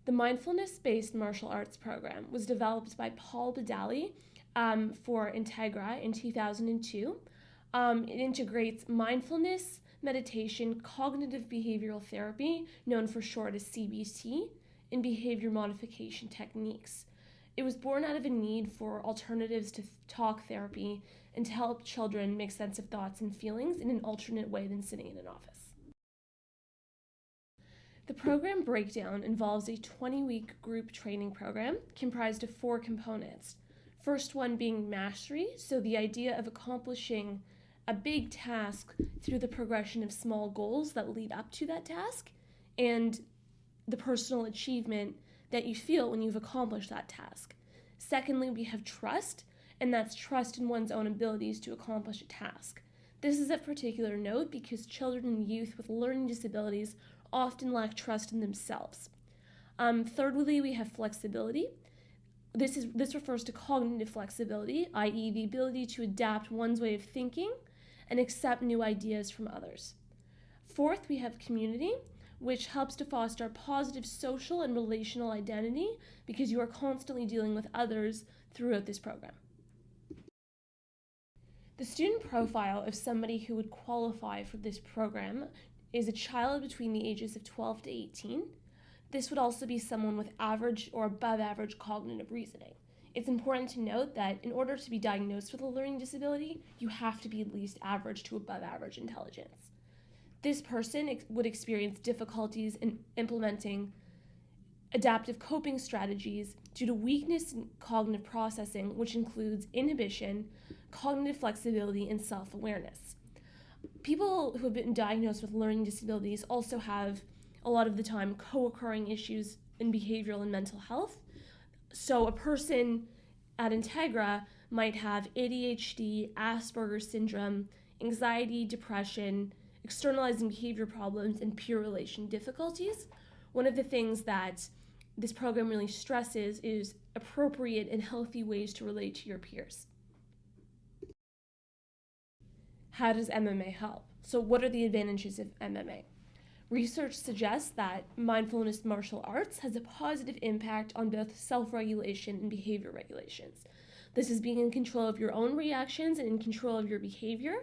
The mindfulness-based martial arts program was developed by Paul Badali for Integra in 2002. It integrates mindfulness, meditation, cognitive behavioral therapy, known for short as CBT, and behavior modification techniques. It was born out of a need for alternatives to talk therapy and to help children make sense of thoughts and feelings in an alternate way than sitting in an office. The program breakdown involves a 20-week group training program comprised of 4 components. First one being mastery, so the idea of accomplishing a big task through the progression of small goals that lead up to that task, and the personal achievement that you feel when you've accomplished that task. Secondly, we have trust, and that's trust in one's own abilities to accomplish a task. This is of particular note because children and youth with learning disabilities often lack trust in themselves. Thirdly, we have flexibility. This refers to cognitive flexibility, i.e. the ability to adapt one's way of thinking and accept new ideas from others. Fourth, we have community, which helps to foster a positive social and relational identity because you are constantly dealing with others throughout this program. The student profile of somebody who would qualify for this program is a child between the ages of 12 to 18. This would also be someone with average or above average cognitive reasoning. It's important to note that in order to be diagnosed with a learning disability, you have to be at least average to above average intelligence. This person would experience difficulties in implementing adaptive coping strategies due to weakness in cognitive processing, which includes inhibition, cognitive flexibility, and self-awareness. People who have been diagnosed with learning disabilities also have, a lot of the time, co-occurring issues in behavioral and mental health. So a person at Integra might have ADHD, Asperger's syndrome, anxiety, depression, externalizing behavior problems, and peer relation difficulties. One of the things that this program really stresses is appropriate and healthy ways to relate to your peers. How does MMA help? So what are the advantages of MMA? Research suggests that mindfulness martial arts has a positive impact on both self-regulation and behavior regulations. This is being in control of your own reactions and in control of your behavior,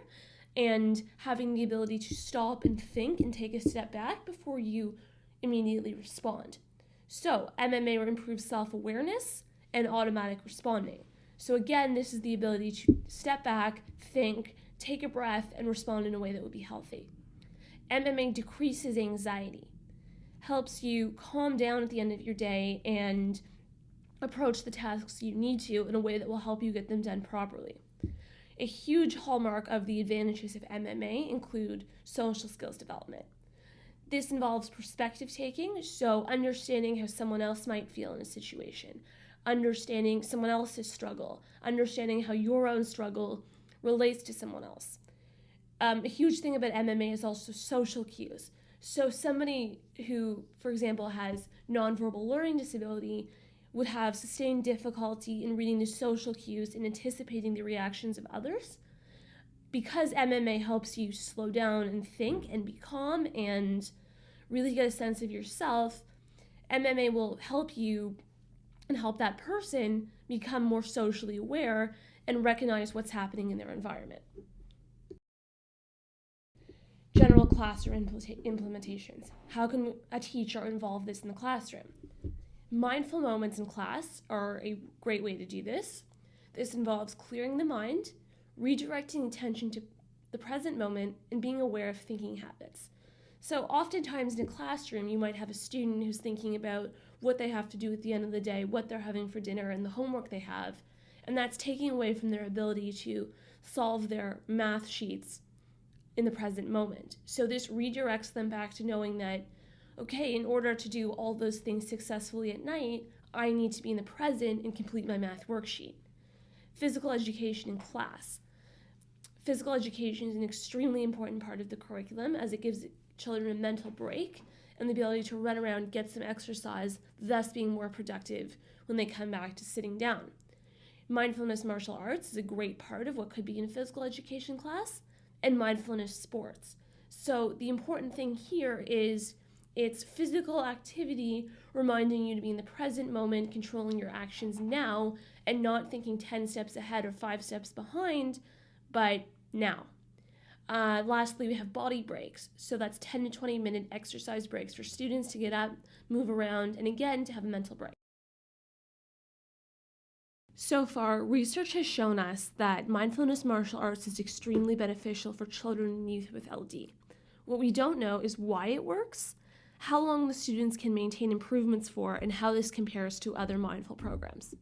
and having the ability to stop and think and take a step back before you immediately respond. So MMA improves self-awareness and automatic responding. So again, this is the ability to step back, think, take a breath, and respond in a way that would be healthy. MMA decreases anxiety, helps you calm down at the end of your day and approach the tasks you need to in a way that will help you get them done properly. A huge hallmark of the advantages of MMA include social skills development. This involves perspective taking, so understanding how someone else might feel in a situation, understanding someone else's struggle, understanding how your own struggle relates to someone else. A huge thing about MMA is also social cues. So somebody who, for example, has nonverbal learning disability would have sustained difficulty in reading the social cues and anticipating the reactions of others. Because MMA helps you slow down and think and be calm and really get a sense of yourself, MMA will help you and help that person become more socially aware and recognize what's happening in their environment. General classroom implementations. How can a teacher involve this in the classroom? Mindful moments in class are a great way to do this. This involves clearing the mind, redirecting attention to the present moment, and being aware of thinking habits. So oftentimes in a classroom, you might have a student who's thinking about what they have to do at the end of the day, what they're having for dinner, and the homework they have, and that's taking away from their ability to solve their math sheets in the present moment. So this redirects them back to knowing that, okay, in order to do all those things successfully at night, I need to be in the present and complete my math worksheet. Physical education in class. Physical education is an extremely important part of the curriculum as it gives children a mental break and the ability to run around, get some exercise, thus being more productive when they come back to sitting down. Mindfulness martial arts is a great part of what could be in a physical education class, and mindfulness sports. So the important thing here is It's physical activity reminding you to be in the present moment, controlling your actions now, and not thinking 10 steps ahead or 5 steps behind, but now. Lastly, we have body breaks. So that's 10 to 20 minute exercise breaks for students to get up, move around, and again, to have a mental break. So far, research has shown us that mindfulness martial arts is extremely beneficial for children and youth with LD. What we don't know is why it works, how long the students can maintain improvements for, and how this compares to other mindful programs.